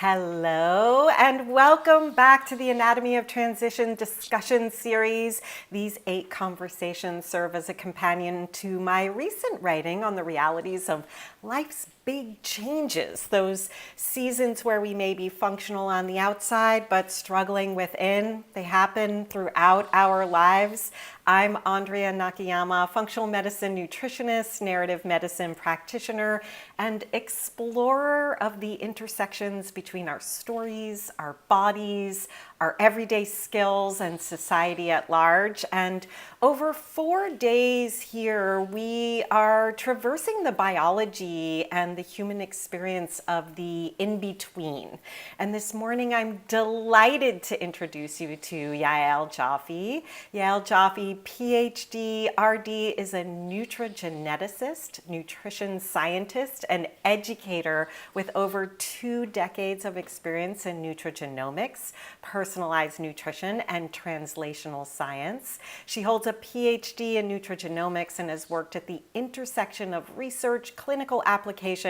Hello, and welcome back to the Anatomy of Transition discussion series. These 8 conversations serve as a companion to my recent writing on the realities of life's big changes, those seasons where we may be functional on the outside but struggling within. They happen throughout our lives. I'm Andrea Nakayama, functional medicine nutritionist, narrative medicine practitioner, and explorer of the intersections between our stories, our bodies, our everyday skills, and society at large. And over 4 days here, we are traversing the biology and the human experience of the in-between. And this morning, I'm delighted to introduce you to Yael Joffe. Yael Joffe, PhD, RD, is a nutrigeneticist, nutrition scientist, and educator with over 2 decades of experience in nutrigenomics, personalized nutrition, and translational science. She holds a PhD in nutrigenomics and has worked at the intersection of research, clinical application,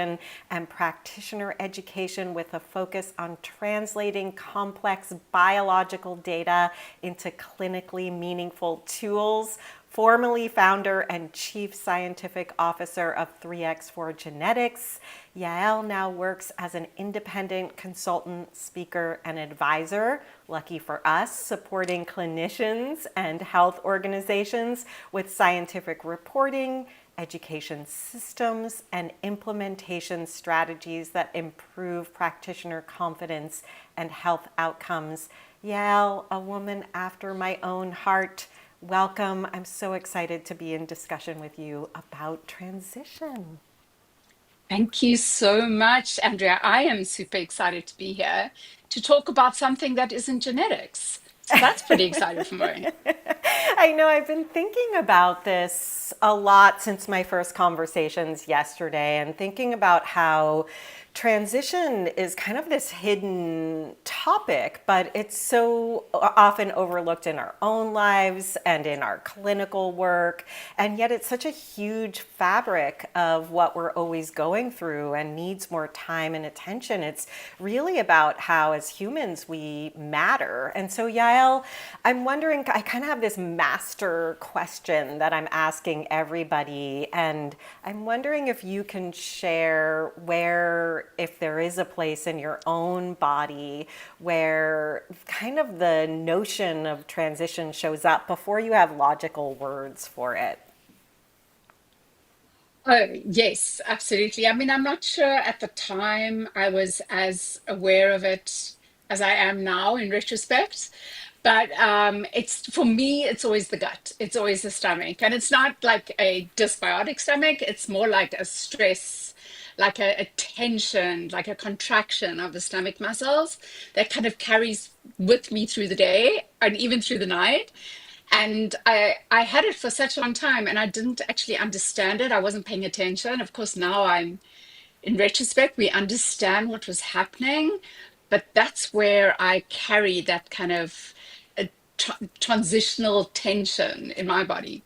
and practitioner education with a focus on translating complex biological data into clinically meaningful tools. Formerly founder and chief scientific officer of 3x4 Genetics, Yael now works as an independent consultant, speaker, and advisor, lucky for us, supporting clinicians and health organizations with scientific reporting, education systems, and implementation strategies that improve practitioner confidence and health outcomes. Yael, a woman after my own heart, welcome. I'm so excited to be in discussion with you about transition. Thank you so much, Andrea. I am super excited to be here to talk about something that isn't genetics. So that's pretty exciting for me. I know I've been thinking about this a lot since my first conversations yesterday and thinking about how transition is kind of this hidden topic, but it's so often overlooked in our own lives and in our clinical work. And yet it's such a huge fabric of what we're always going through and needs more time and attention. It's really about how, as humans, we matter. And so, Yael, I'm wondering, I kind of have this master question that I'm asking everybody. And I'm wondering if you can share where, if there is a place in your own body where kind of the notion of transition shows up before you have logical words for it. Oh, yes, absolutely. I mean, I'm not sure at the time I was as aware of it as I am now in retrospect. But it's for me, it's always the gut. It's always the stomach. And it's not like a dysbiotic stomach. It's more like a stress, like a tension, like a contraction of the stomach muscles that kind of carries with me through the day and even through the night. And I had it for such a long time and I didn't actually understand it. I wasn't paying attention. Of course, now I'm in retrospect, we understand what was happening, but that's where I carry that kind of transitional tension in my body.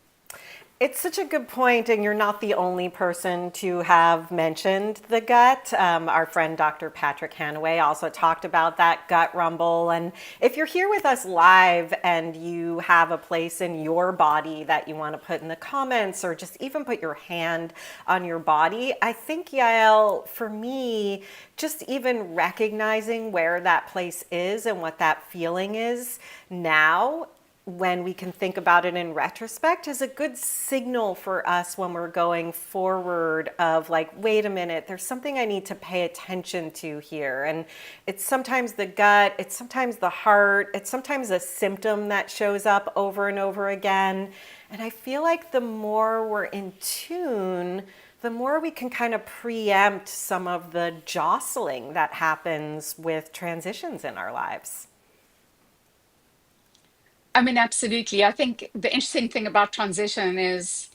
It's such a good point, and you're not the only person to have mentioned the gut. Our friend Dr. Patrick Hanaway also talked about that gut rumble. And if you're here with us live and you have a place in your body that you want to put in the comments or just even put your hand on your body, I think, Yael, for me, just even recognizing where that place is and what that feeling is now when we can think about it in retrospect is a good signal for us when we're going forward of like, wait a minute, there's something I need to pay attention to here. And it's sometimes the gut, it's sometimes the heart, it's sometimes a symptom that shows up over and over again. And I feel like the more we're in tune, the more we can kind of preempt some of the jostling that happens with transitions in our lives. I mean, absolutely. I think the interesting thing about transition is,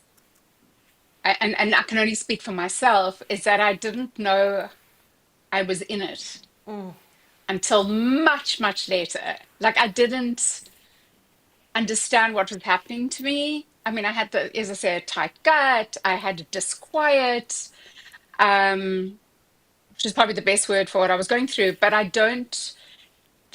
and I can only speak for myself, is that I didn't know I was in it until much, much later. Like I didn't understand what was happening to me. I mean, I had the, as I say, a tight gut. I had a disquiet. Um, which is probably the best word for what I was going through. But I don't,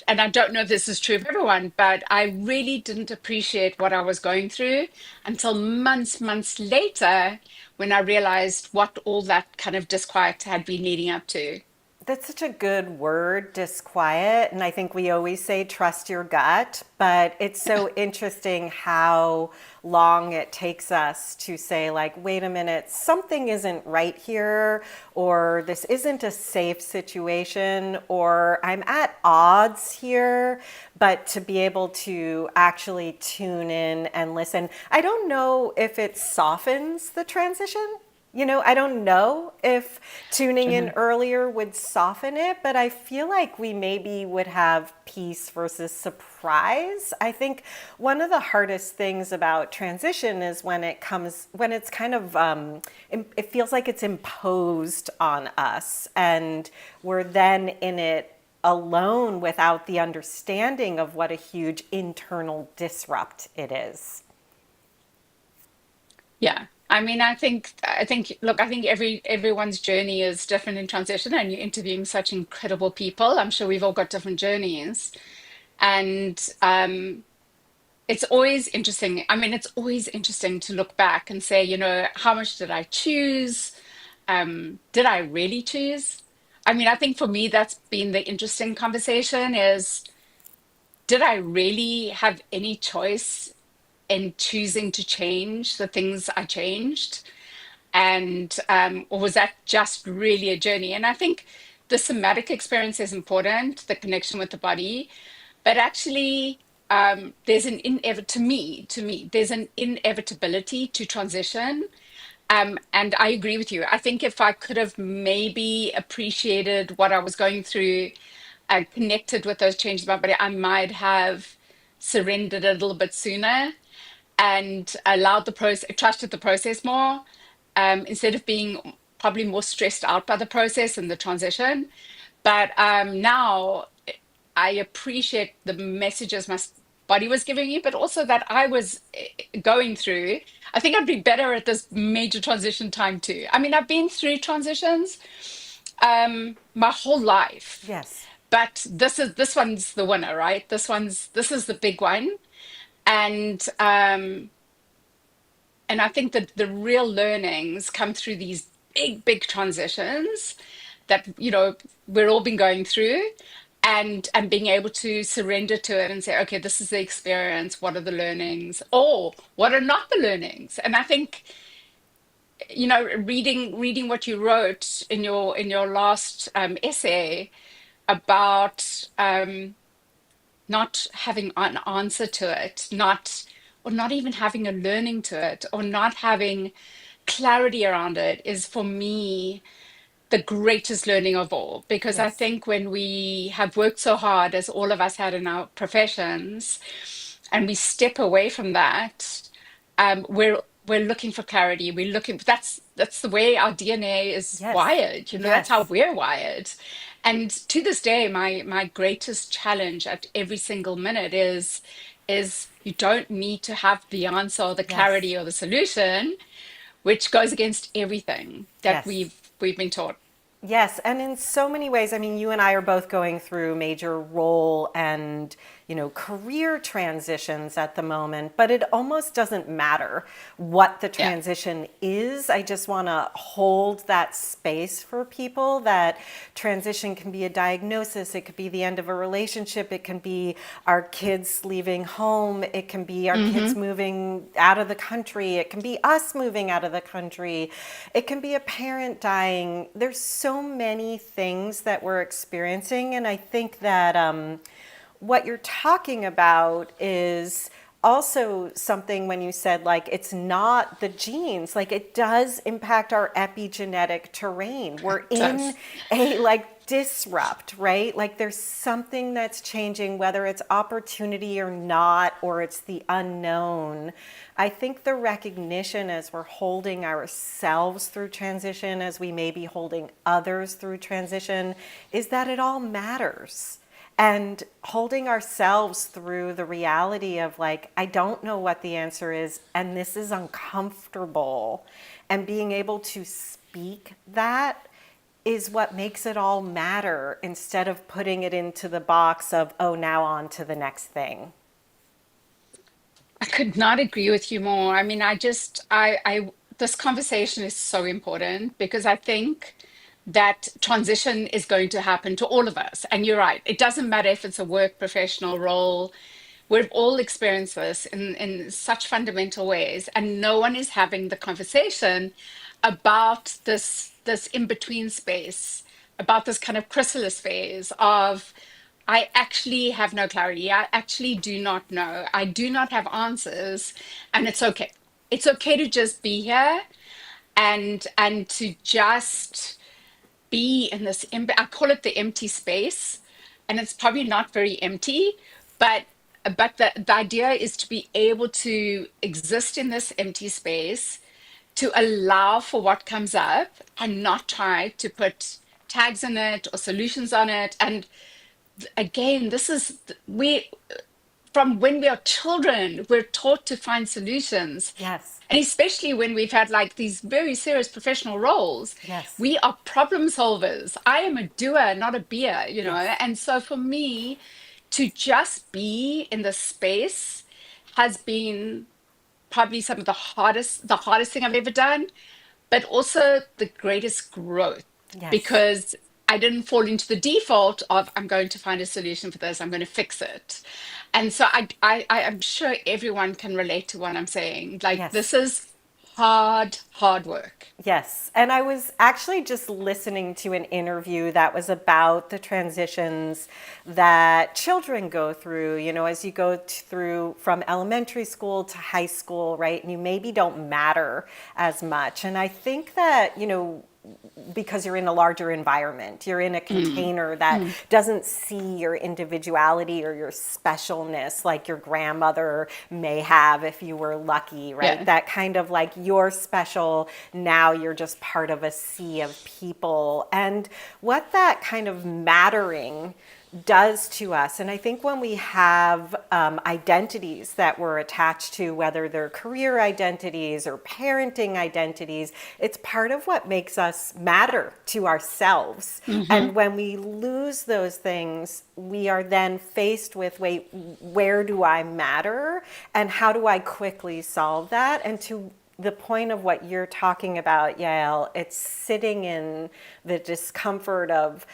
and I don't know if this is true of everyone, but I really didn't appreciate what I was going through until months later when I realized what all that kind of disquiet had been leading up to. That's such a good word, disquiet. And I think we always say trust your gut, but it's so interesting how long it takes us to say, like, wait a minute, something isn't right here, or this isn't a safe situation, or I'm at odds here. But to be able to actually tune in and listen, I don't know if it softens the transition. I don't know if tuning in earlier would soften it, but I feel like we maybe would have peace versus surprise. I think one of the hardest things about transition is when it's kind of, it feels like it's imposed on us, and we're then in it alone without the understanding of what a huge internal disrupt it is. Yeah. I mean, look, I think everyone's journey is different in transition, and you're interviewing such incredible people. I'm sure we've all got different journeys. And it's always interesting. I mean, it's always interesting to look back and say, how much did I choose? Did I really choose? I mean, I think for me, that's been the interesting conversation is, did I really have any choice in choosing to change the things I changed? And or was that just really a journey? And I think the somatic experience is important, the connection with the body, but actually there's an to me there's an inevitability to transition. And I agree with you. I think if I could have maybe appreciated what I was going through and connected with those changes in my body, I might have surrendered a little bit sooner and allowed the process, trusted the process more, instead of being probably more stressed out by the process and the transition. But now I appreciate the messages my body was giving me, but also that I was going through. I think I'd be better at this major transition time too. I mean, I've been through transitions my whole life, Yes. but this one's the winner, right? This is the big one, and I think that the real learnings come through these big transitions that, we're all been going through, and being able to surrender to it and say, okay, this is the experience. What are the learnings? Or what are not the learnings? And I think, reading what you wrote in your last essay about not having an answer to it, or not even having a learning to it, or not having clarity around it is for me the greatest learning of all. Because I Yes. think when we have worked so hard, as all of us had in our professions, and we step away from that, we're looking for clarity. We're looking. That's the way our DNA is Yes. wired. That's how Yes. we're wired. And to this day, my greatest challenge at every single minute is you don't need to have the answer or the Yes. clarity or the solution, which goes against everything that Yes. we've been taught. Yes, and in so many ways, I mean, you and I are both going through major role and, career transitions at the moment, but it almost doesn't matter what the Yeah. transition is. I just want to hold that space for people that transition can be a diagnosis, it could be the end of a relationship, it can be our kids leaving home, it can be our kids moving out of the country, it can be us moving out of the country, it can be a parent dying. There's so many things that we're experiencing, and I think that what you're talking about is also something when you said, like, it's not the genes, like, it does impact our epigenetic terrain. We're It in does. a, like, disrupt, right? Like, there's something that's changing, whether it's opportunity or not, or it's the unknown. I think the recognition as we're holding ourselves through transition, as we may be holding others through transition, is that it all matters. And holding ourselves through the reality of, like, I don't know what the answer is, and this is uncomfortable. And being able to speak that is what makes it all matter instead of putting it into the box of, oh, now on to the next thing. I could not agree with you more. I mean, this conversation is so important because I think that transition is going to happen to all of us. And you're right. It doesn't matter if it's a work professional role. We've all experienced this in such fundamental ways, and no one is having the conversation about this in-between space, about this kind of chrysalis phase of I actually have no clarity. I actually do not know. I do not have answers, and it's okay. It's okay to just be here and to just be in this I call it the empty space, and it's probably not very empty, but the idea is to be able to exist in this empty space, to allow for what comes up and not try to put tags in it or solutions on it. And again, this is we from when we are children, we're taught to find solutions. Yes, And especially when we've had like these very serious professional roles, yes, we are problem solvers. I am a doer, not a beer, you know. yes, And so for me, to just be in the space has been probably some of the hardest thing I've ever done, but also the greatest growth yes. because I didn't fall into the default of I'm going to find a solution for this, I'm going to fix it. And so I am sure everyone can relate to what I'm saying. Like Yes. this is hard work. Yes. And I was actually just listening to an interview that was about the transitions that children go through, as you go through from elementary school to high school, right? And you maybe don't matter as much. And I think that, because you're in a larger environment, you're in a Mm, container that mm, doesn't see your individuality or your specialness like your grandmother may have if you were lucky, right? yeah. That kind of like you're special, now you're just part of a sea of people. And what that kind of mattering does to us. And I think when we have identities that we're attached to, whether they're career identities or parenting identities, it's part of what makes us matter to ourselves. Hmm. And when we lose those things, we are then faced with, wait, where do I matter? And how do I quickly solve that? And to the point of what you're talking about, Yael, it's sitting in the discomfort of,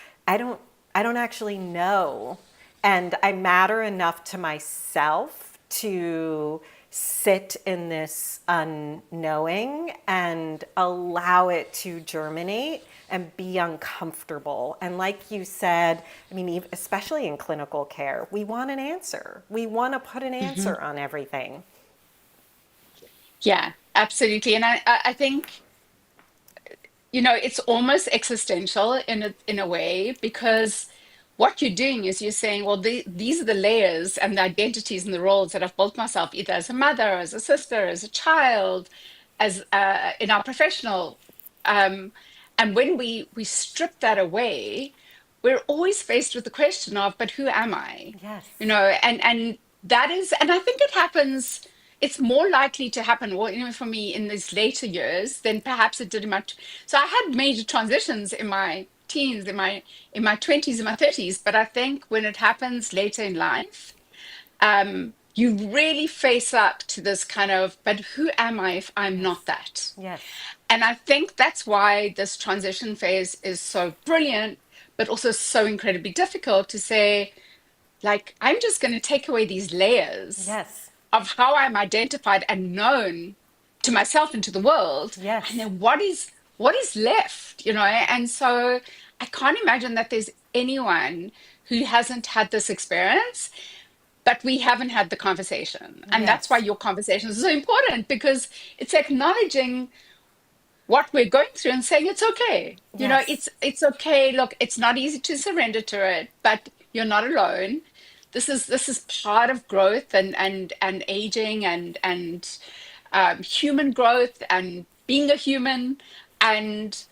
I don't actually know. And I matter enough to myself to sit in this unknowing and allow it to germinate and be uncomfortable. And like you said, I mean, especially in clinical care, we want an answer. We want to put an Hmm. answer on everything. Yeah, absolutely. And I think it's almost existential in a way because what you're doing is you're saying, well, these are the layers and the identities and the roles that I've built myself, either as a mother, as a sister, as a child, as in our professional. Um, and when we strip that away, we're always faced with the question of, but who am I? Yes. And that is, and I think it happens. It's more likely to happen, well, for me in these later years than perhaps it did in my. So I had major transitions in my teens, in my 20s, in my 30s, but I think when it happens later in life, you really face up to this kind of, but who am I if I'm not Yes. that? Yes. And I think that's why this transition phase is so brilliant, but also so incredibly difficult to say, like, I'm just going to take away these layers Yes. of how I'm identified and known to myself and to the world, and Yes. then what is left, And so I can't imagine that there's anyone who hasn't had this experience, but we haven't had the conversation. And that's why Yes. your conversation is so important because it's acknowledging what we're going through and saying it's okay. Yes. It's okay. Look, it's not easy to surrender to it, but you're not alone. This is part of growth and aging and human growth and being a human, and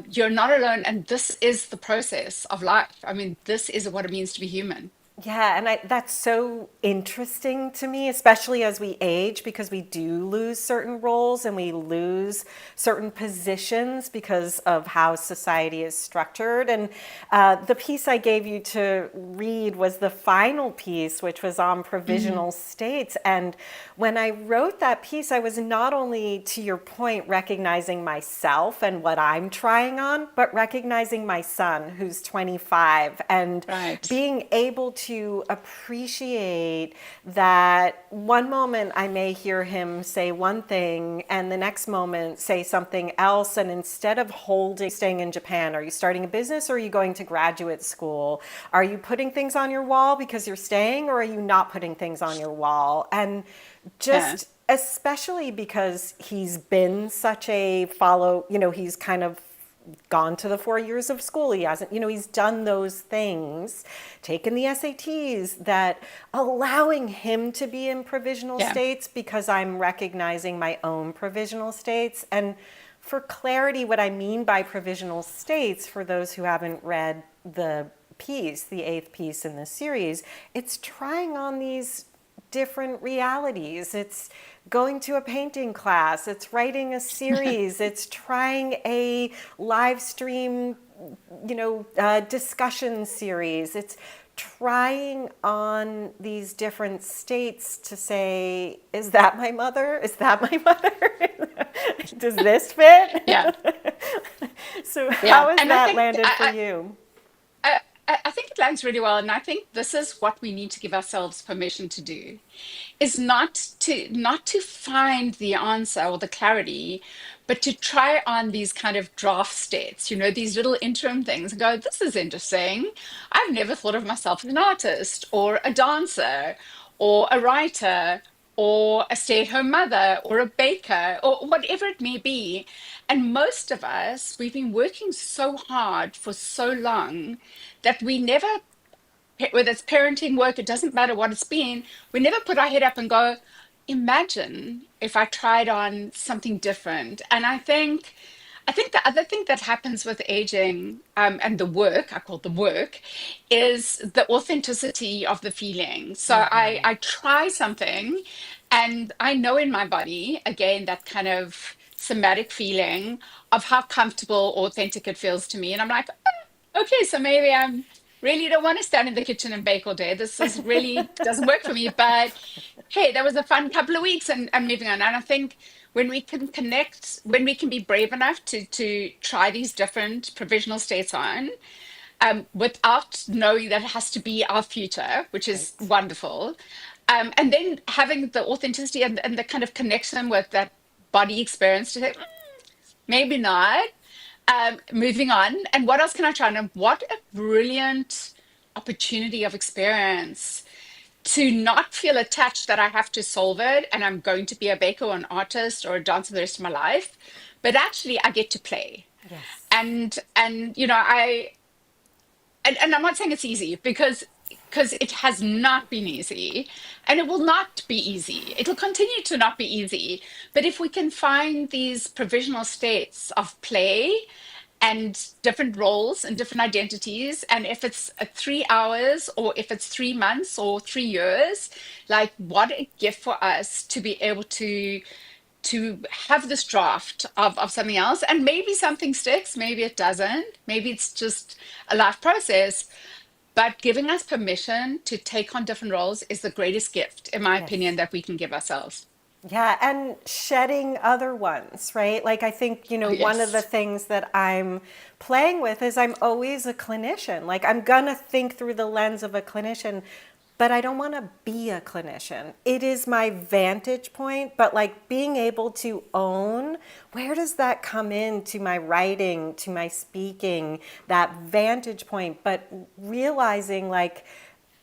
you're not alone. And this is the process of life. I mean, this is what it means to be human. Yeah, and that's so interesting to me, especially as we age, because we do lose certain roles and we lose certain positions because of how society is structured. And the piece I gave you to read was the final piece, which was on Mm, provisional states. And when I wrote that piece, I was not only, to your point, recognizing myself and what I'm trying on, but recognizing my son, who's 25, and right. being able to appreciate that one moment I may hear him say one thing and the next moment say something else. And instead of holding, staying in Japan, are you starting a business or are you going to graduate school? Are you putting things on your wall because you're staying, or are you not putting things on your wall? And Yeah. just especially because he's been such a follow, he's kind of gone to the 4 years of school. He hasn't, he's done those things, taken the SATs, that allowing him to be in provisional Yeah. states because I'm recognizing my own provisional states. And for clarity, what I mean by provisional states, for those who haven't read the piece, the eighth piece in this series, it's trying on these different realities. It's going to a painting class, it's writing a series, it's trying a live stream, discussion series. It's trying on these different states to say, is that my mother? Is that my mother? Does this fit? Yeah. So, Yeah. how has And I that think landed for you? I think it lands really well, and I think this is what we need to give ourselves permission to do, is not to find the answer or the clarity, but to try on these kind of draft states, these little interim things, and go, this is interesting. I've never thought of myself as an artist or a dancer or a writer or a stay-at-home mother or a baker or whatever it may be. And most of us, we've been working so hard for so long that we never, whether it's parenting, work, it doesn't matter what it's been, we never put our head up and go, imagine if I tried on something different. And I think the other thing that happens with aging, and the work, I call it the work, is the authenticity of the feeling. So I try something and I know in my body, again, that kind of somatic feeling of how comfortable, authentic it feels to me. And I'm like, okay, so maybe I'm really don't want to stand in the kitchen and bake all day. This is really doesn't work for me. But hey, that was a fun couple of weeks, and I'm moving on. And I think when we can connect, when we can be brave enough to try these different provisional states on, without knowing that it has to be our future, which is Right. wonderful. And then having the authenticity and the kind of connection with that body experience to say, maybe not. Moving on. And what else can I try? And what a brilliant opportunity of experience to not feel attached that I have to solve it and I'm going to be a baker or an artist or a dancer the rest of my life, but actually I get to play. Yes. And and I'm not saying it's easy because it has not been easy and it will not be easy. It'll continue to not be easy. But if we can find these provisional states of play and different roles and different identities, and if it's 3 hours or if it's 3 months or 3 years, like what a gift for us to be able to have this draft of something else, and maybe something sticks, maybe it doesn't, maybe it's just a life process, but giving us permission to take on different roles is the greatest gift, in my opinion, Yes. that we can give ourselves. Yeah, and shedding other ones, right? Like, I think, Oh, one of the yes. things that I'm playing with is I'm always a clinician. Like, I'm gonna think through the lens of a clinician, but I don't want to be a clinician. It is my vantage point, but like being able to own, where does that come in to my writing, to my speaking, that vantage point, but realizing, like,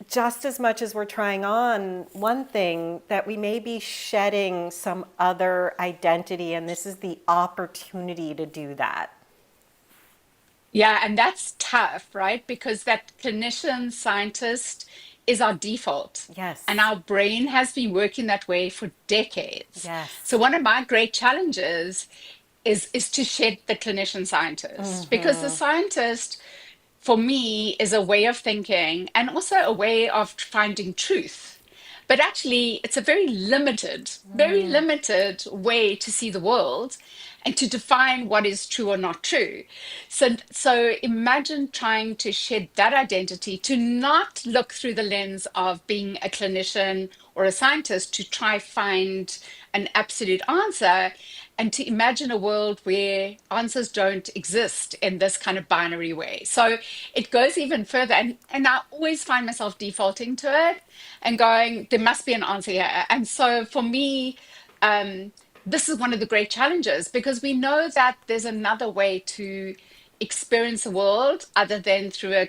just as much as we're trying on one thing, that we may be shedding some other identity, and this is the opportunity to do that. Yeah, and that's tough, right? Because that clinician scientist is our default. And Yes, our brain has been working that way for decades. So yes, one of my great challenges is to shed the clinician scientist, because the scientist for me is a way of thinking and also a way of finding truth. But actually, it's a very limited way to see the world and to define what is true or not true. So imagine trying to shed that identity, to not look through the lens of being a clinician or a scientist to try find an absolute answer, and to imagine a world where answers don't exist in this kind of binary way. So it goes even further. And I always find myself defaulting to it and going, there must be an answer here. And so for me, um, this is one of the great challenges because we know that there's another way to experience the world other than through a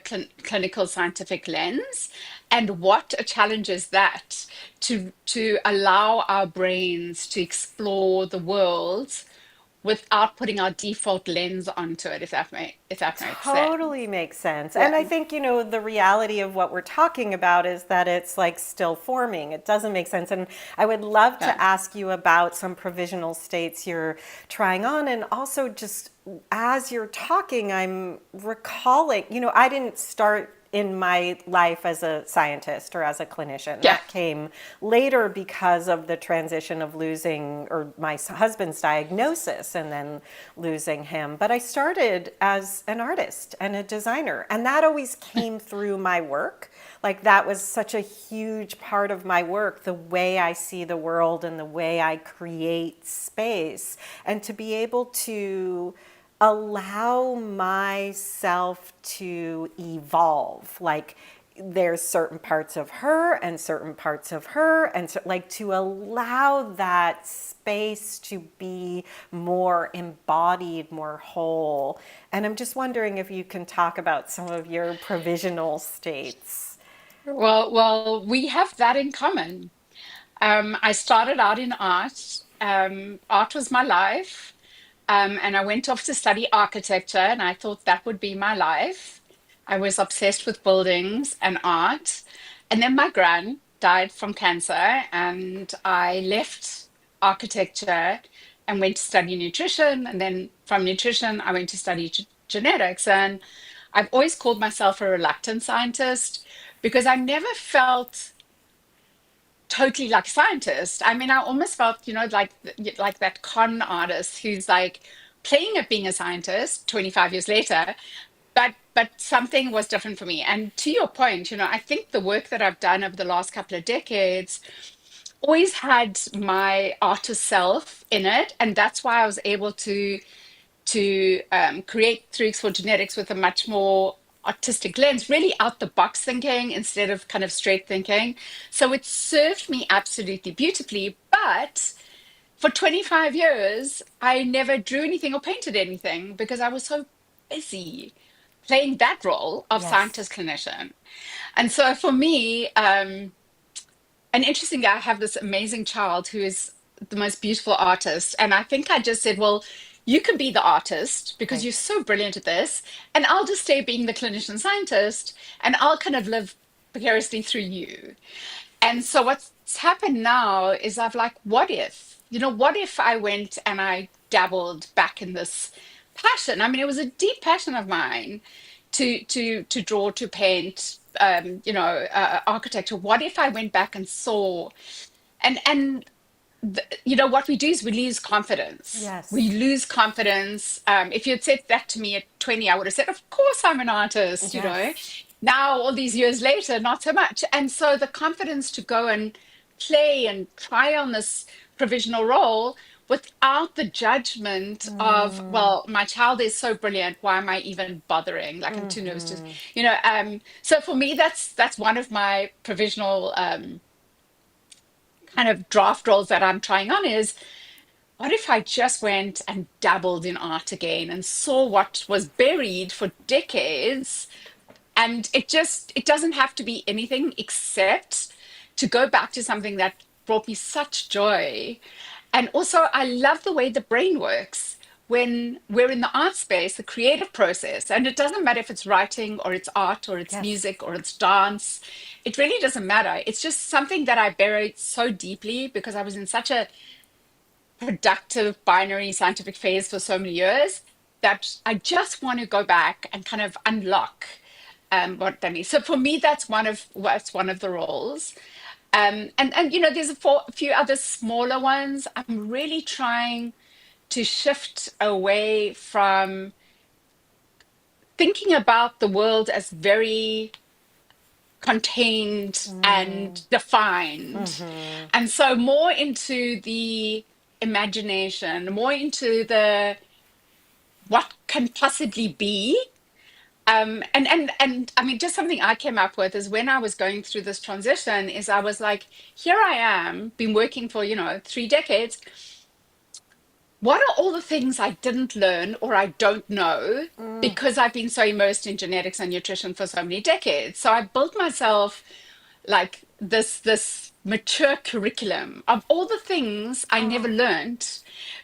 clinical scientific lens. And what a challenge is that to allow our brains to explore the world without putting our default lens onto it, if that makes sense. Totally makes sense. Yeah. And I think, the reality of what we're talking about is that it's like still forming. It doesn't make sense. And I would love Yeah. to ask you about some provisional states you're trying on. And also, just as you're talking, I'm recalling, I didn't start in my life as a scientist or as a clinician. Yeah. That came later because of the transition of losing or my husband's diagnosis and then losing him. But I started as an artist and a designer, and that always came through my work. Like that was such a huge part of my work, the way I see the world and the way I create space. And to be able to allow myself to evolve. Like there's certain parts of her and certain parts of her, and so, like to allow that space to be more embodied, more whole. And I'm just wondering if you can talk about some of your provisional states. Well, we have that in common. I started out in art. Art was my life. And I went off to study architecture, and I thought that would be my life. I was obsessed with buildings and art. And then my gran died from cancer, and I left architecture and went to study nutrition. And then from nutrition, I went to study genetics. And I've always called myself a reluctant scientist because I never felt totally like a scientist. I mean, I almost felt, like that con artist who's like playing at being a scientist 25 years later, but something was different for me. And to your point, I think the work that I've done over the last couple of decades always had my artist self in it, and that's why I was able to create 3x4 genetics with a much more artistic lens, really out the box thinking instead of kind of straight thinking. So it served me absolutely beautifully. But for 25 years, I never drew anything or painted anything because I was so busy playing that role of Yes. scientist clinician. And so for me, and interestingly, I have this amazing child who is the most beautiful artist. And I think I just said, well, you can be the artist because Right. you're so brilliant at this. And I'll just stay being the clinician scientist and I'll kind of live vicariously through you. And so what's happened now is I've like, what if I went and I dabbled back in this passion? I mean, it was a deep passion of mine to draw, to paint, architecture. What if I went back and saw and what we do is we lose confidence. We Yes. lose confidence. If you had said that to me at 20, I would have said, of course I'm an artist. Yes. Now, all these years later, not so much. And so the confidence to go and play and try on this provisional role without the judgment of, well, my child is so brilliant. Why am I even bothering? Like I'm too nervous so for me, that's one of my provisional kind of draft roles that I'm trying on is what if I just went and dabbled in art again and saw what was buried for decades? And it doesn't have to be anything except to go back to something that brought me such joy. And also, I love the way the brain works when we're in the art space, the creative process. And it doesn't matter if it's writing or it's art or it's Yes. music or it's dance. It really doesn't matter. It's just something that I buried so deeply because I was in such a productive binary scientific phase for so many years that I just want to go back and kind of unlock. what that means. So for me, that's one of the roles. And you know, there's a few other smaller ones. I'm really trying to shift away from thinking about the world as very contained and defined. And so more into the imagination, more into the what can possibly be. And I mean, just something I came up with is when I was going through this transition, is I was like, here I am, been working for, 3 decades. What are all the things I didn't learn or I don't know because I've been so immersed in genetics and nutrition for so many decades? So I built myself like this mature curriculum of all the things I never Oh, learned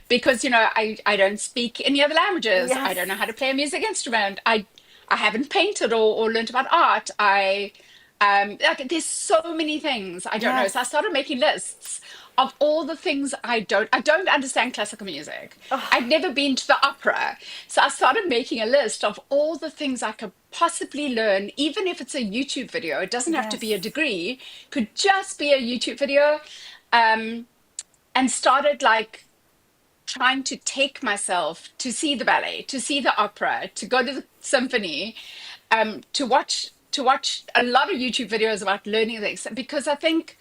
because I don't speak any other languages. I don't know how yes, to play a music instrument. I haven't painted or learned about art. I like there's so many things I don't know. So I yes. started making lists of all the things I don't understand classical music. I'd never been to the opera. So I started making a list of all the things I could possibly learn, even if it's a YouTube video. It doesn't have to be a Yes. degree, could just be a YouTube video. Um, and started like trying to take myself to see the ballet, to see the opera, to go to the symphony, to watch a lot of YouTube videos about learning things because I think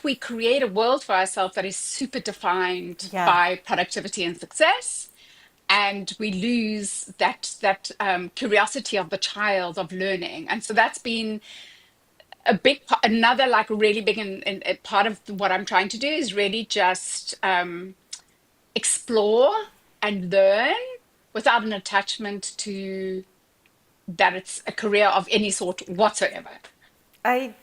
we create a world for ourselves that is super defined Yeah. by productivity and success, and we lose that curiosity of the child of learning. And so that's been another like really big and part of what I'm trying to do is really just explore and learn without an attachment to that it's a career of any sort whatsoever. I'm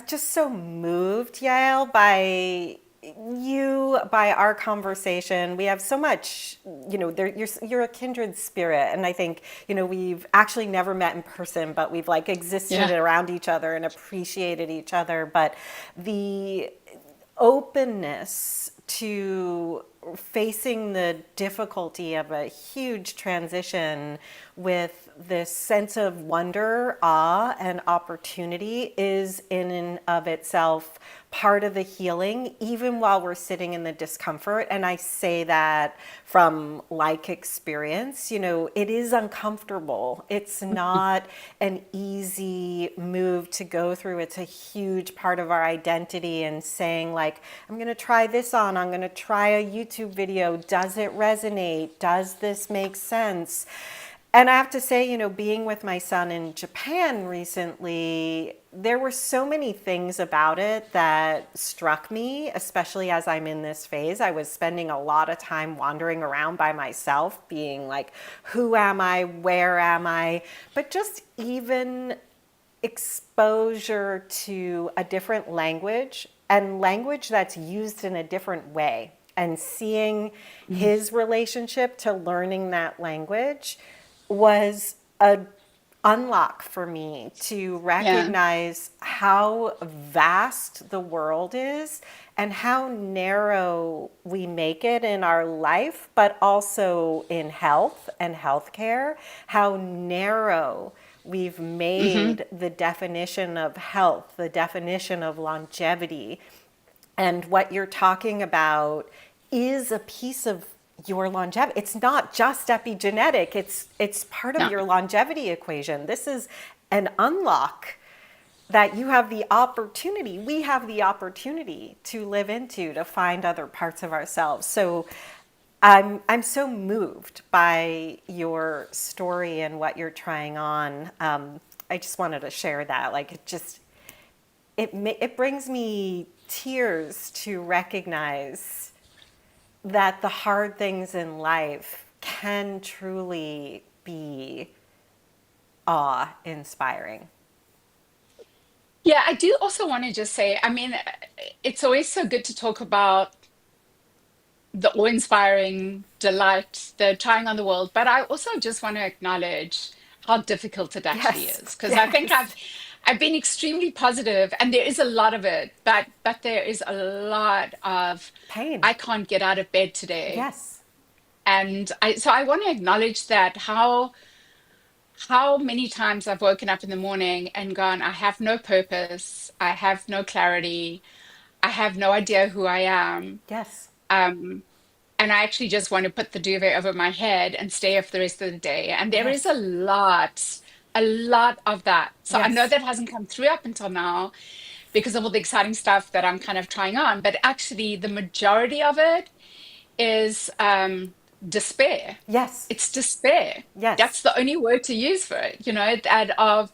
just so moved, Yael, by our conversation. We have so much, you're a kindred spirit, and I think, we've actually never met in person, but we've like existed Yeah. around each other and appreciated each other. But the openness to facing the difficulty of a huge transition with this sense of wonder, awe, and opportunity is in and of itself part of the healing, even while we're sitting in the discomfort. And I say that from like experience. It is uncomfortable. It's not an easy move to go through. It's a huge part of our identity, and saying like, I'm going to try this on, I'm going to try a YouTube video. Does it resonate? Does this make sense? And I have to say, being with my son in Japan recently, there were so many things about it that struck me, especially as I'm in this phase. I was spending a lot of time wandering around by myself, being like, who am I? Where am I? But just even exposure to a different language, and language that's used in a different way, and seeing his relationship to learning that language was a unlock for me to Yeah. recognize how vast the world is and how narrow we make it in our life, but also in health and healthcare, how narrow we've Hmm. made the definition of health, the definition of longevity. And what you're talking about is a piece of your longevity. It's not just epigenetic, it's part of No. your longevity equation. This is an unlock that you have the opportunity, we have the opportunity to live into, to find other parts of ourselves. So I'm so moved by your story and what you're trying on. I just wanted to share that. Like it brings me tears to recognize that the hard things in life can truly be awe inspiring. Yeah, I do also want to just say, I mean, it's always so good to talk about the awe-inspiring delight, the trying on the world, but I also just want to acknowledge how difficult it actually Yes, is. Because I think yes. I've been extremely positive, and there is a lot of it, but there is a lot of Pain. I can't get out of bed today. Yes. And I want to acknowledge that how many times I've woken up in the morning and gone, I have no purpose, I have no clarity, I have no idea who I am. Yes. Um, and I actually just want to put the duvet over my head and stay up the rest of the day. And there is Yes. a lot of that. So I know Yes. that hasn't come through up until now because of all the exciting stuff that I'm kind of trying on. But actually, the majority of it is despair. Yes. It's despair. That's Yes. the only word to use for it, you know, that of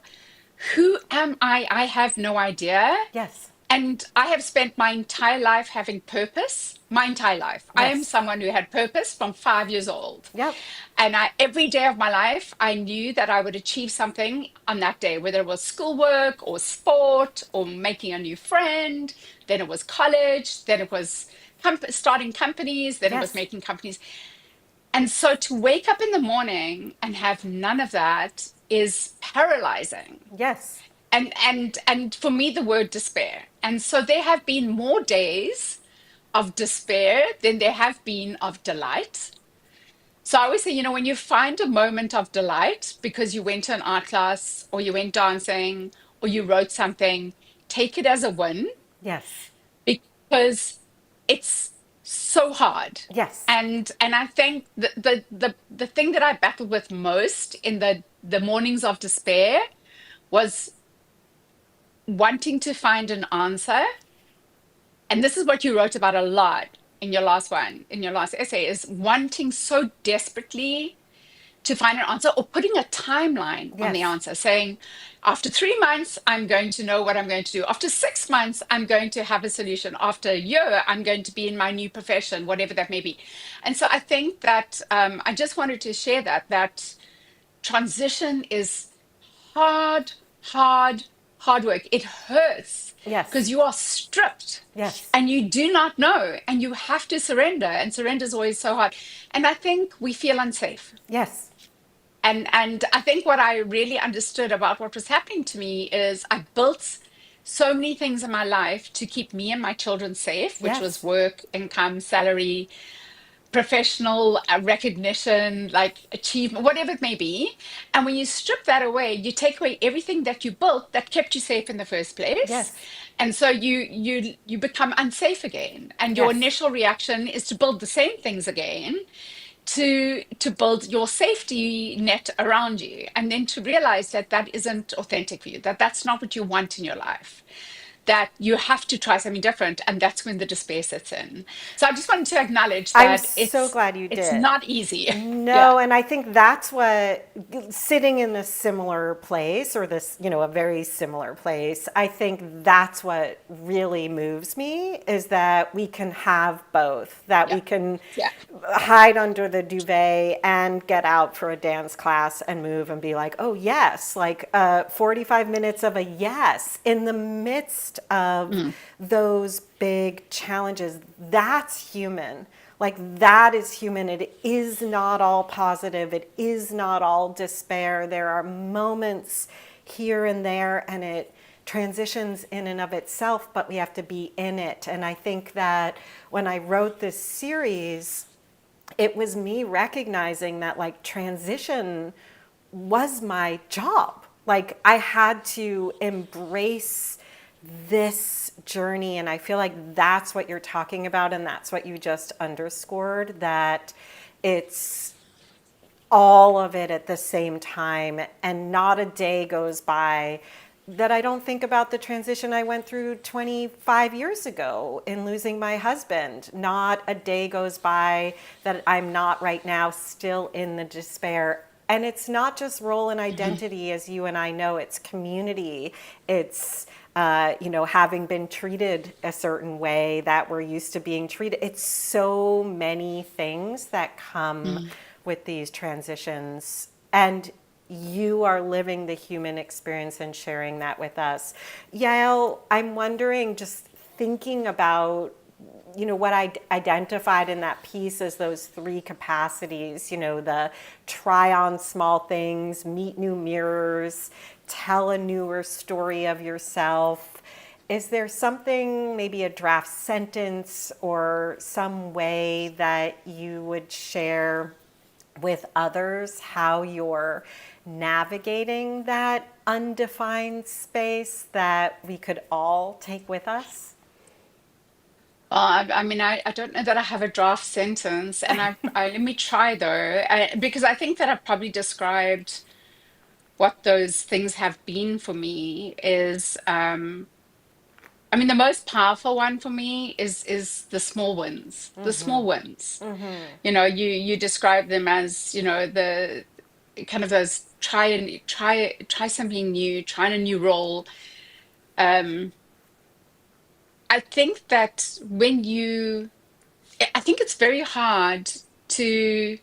who am I? I have no idea. Yes. And I have spent my entire life having purpose, my entire life. I am Yes. someone who had purpose from 5 years old. Yep. And every day of my life, I knew that I would achieve something on that day, whether it was schoolwork or sport or making a new friend. Then it was college. Then it was starting companies. Then it was Yes. making companies. And so to wake up in the morning and have none of that is paralyzing. Yes. And for me, the word despair. And so there have been more days of despair than there have been of delight. So I always say, you know, when you find a moment of delight because you went to an art class or you went dancing or you wrote something, take it as a win Yes. because it's so hard. Yes. And I think the thing that I battled with most in the mornings of despair was wanting to find an answer. And this is what you wrote about a lot in your last one, in your last essay, is wanting so desperately to find an answer or putting a timeline on the Yes. answer, saying, after 3 months, I'm going to know what I'm going to do. After 6 months, I'm going to have a solution. After a year, I'm going to be in my new profession, whatever that may be. And so I think that I just wanted to share that transition is hard, hard, hard work. It hurts because Yes. you are stripped Yes. and you do not know and you have to surrender. And surrender is always so hard. And I think we feel unsafe. Yes. And I think what I really understood about what was happening to me is I built so many things in my life to keep me and my children safe, which was Yes. work, income, salary, professional recognition, like achievement, whatever it may be. And when you strip that away, you take away everything that you built that kept you safe in the first place. Yes. And so you become unsafe again. And your Yes. initial reaction is to build the same things again to build your safety net around you and then to realize that that isn't authentic for you, that that's not what you want in your life, that you have to try something different, and that's when the despair sets in. So I just wanted to acknowledge I'm that so it's glad you it's did. not easy. Yeah. No, and I think that's what sitting in a similar place or this, a very similar place, I think that's what really moves me is that we can have both, that Yeah. we can Yeah. hide under the duvet and get out for a dance class and move and be like, oh, yes, like 45 minutes of a yes in the midst of Mm. those big challenges. That's human. Like that is human. It is not all positive. It is not all despair. There are moments here and there, and it transitions in and of itself, but we have to be in it. And I think that when I wrote this series, it was me recognizing that like transition was my job. Like I had to embrace this journey. And I feel like that's what you're talking about. And that's what you just underscored, that it's all of it at the same time. And not a day goes by that I don't think about the transition I went through 25 years ago in losing my husband. Not a day goes by that I'm not right now still in the despair. And it's not just role and Mhm. identity, as you and I know, it's community. It's, having been treated a certain way that we're used to being treated. It's so many things that come Mm. with these transitions. And you are living the human experience and sharing that with us. Yael, I'm wondering, just thinking about what I identified in that piece as those three capacities, the try on small things, meet new mirrors, tell a newer story of yourself. Is there something, maybe a draft sentence or some way that you would share with others, how you're navigating that undefined space that we could all take with us? I mean, I don't know that I have a draft sentence, and let me try though, because I think that I've probably described what those things have been for me is, I mean, the most powerful one for me is the small wins, the small wins. You know, you describe them as, you know, the kind of those try something new, trying a new role. Um, I think that I think it's very hard to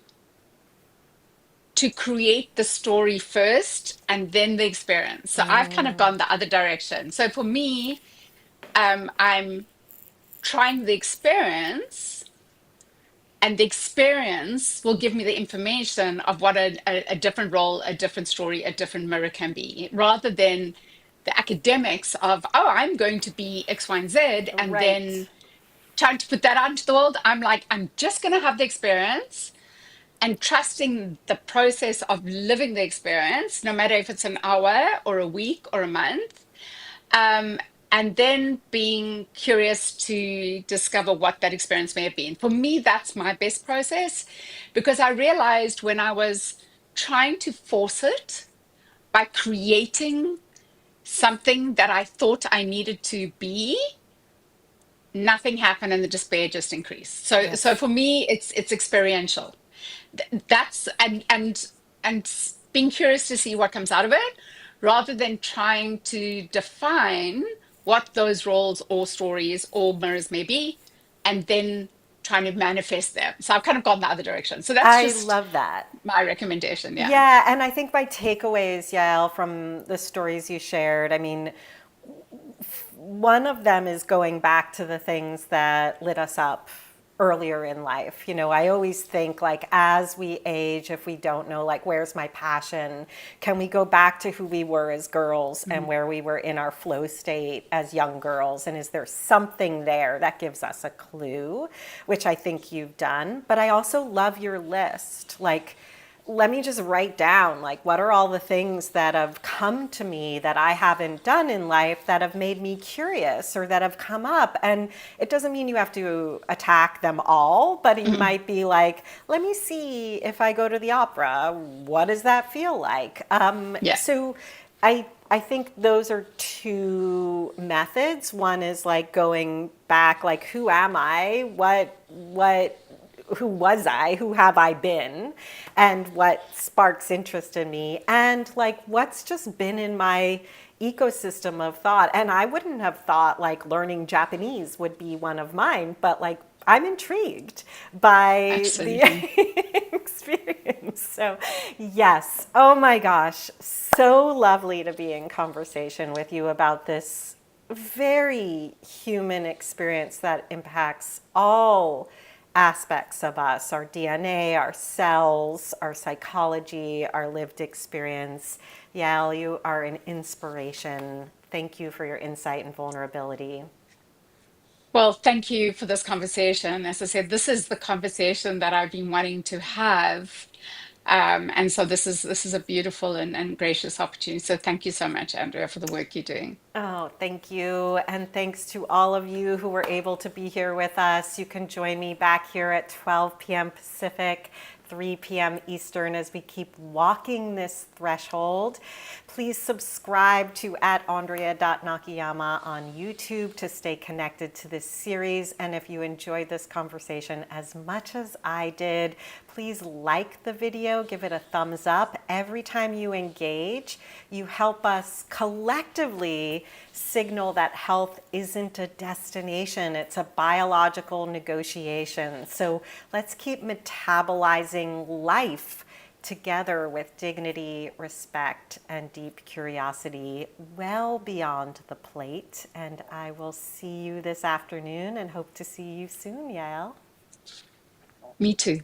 to create the story first and then the experience. So I've kind of gone the other direction. So for me, I'm trying the experience, and the experience will give me the information of what a different role, a different story, a different mirror can be, rather than the academics of, oh, I'm going to be X, Y, and Z, and Right. then trying to put that out into the world. I'm like, I'm just going to have the experience and trusting the process of living the experience, no matter if it's an hour or a week or a month. Um, and then being curious to discover what that experience may have been. For me, that's my best process, because I realized when I was trying to force it by creating something that I thought I needed to be, nothing happened and the despair just increased. So Yes. for me, it's experiential. That's and being curious to see what comes out of it, rather than trying to define what those roles or stories or mirrors may be, and then trying to manifest them. So I've kind of gone the other direction. So that's I just love that. my recommendation. Yeah. Yeah, and I think my takeaways, Yael, from the stories you shared, I mean, one of them is going back to the things that lit us up earlier in life. You know, I always think like as we age, if we don't know like where's my passion, can we go back to who we were as girls and Mhm. where we were in our flow state as young girls, and is there something there that gives us a clue, which I think you've done. But I also love your list. Like, let me just write down like what are all the things that have come to me that I haven't done in life that have made me curious or that have come up. And it doesn't mean you have to attack them all, but you Mhm. might be like, let me see, if I go to the opera, what does that feel like? Yeah. So I think those are two methods. One is like going back, like who am I? What who was I? Who have I been? And what sparks interest in me? And like what's just been in my ecosystem of thought? And I wouldn't have thought like learning Japanese would be one of mine, but like I'm intrigued by the Absolutely. experience. So, yes. Oh my gosh. So lovely to be in conversation with you about this very human experience that impacts all aspects of us, our DNA, our cells, our psychology, our lived experience. Yael, you are an inspiration. Thank you for your insight and vulnerability. Well, thank you for this conversation. As I said, this is the conversation that I've been wanting to have. And so this is a beautiful and gracious opportunity. So thank you so much, Andrea, for the work you're doing. Oh, thank you. And thanks to all of you who were able to be here with us. You can join me back here at 12 p.m. Pacific, 3 p.m. Eastern as we keep walking this threshold. Please subscribe to at Andrea.Nakayama on YouTube to stay connected to this series. And if you enjoyed this conversation as much as I did, please like the video, give it a thumbs up. Every time you engage, you help us collectively signal that health isn't a destination, it's a biological negotiation. So let's keep metabolizing life together with dignity, respect, and deep curiosity well beyond the plate. And I will see you this afternoon and hope to see you soon, Yael. Me too.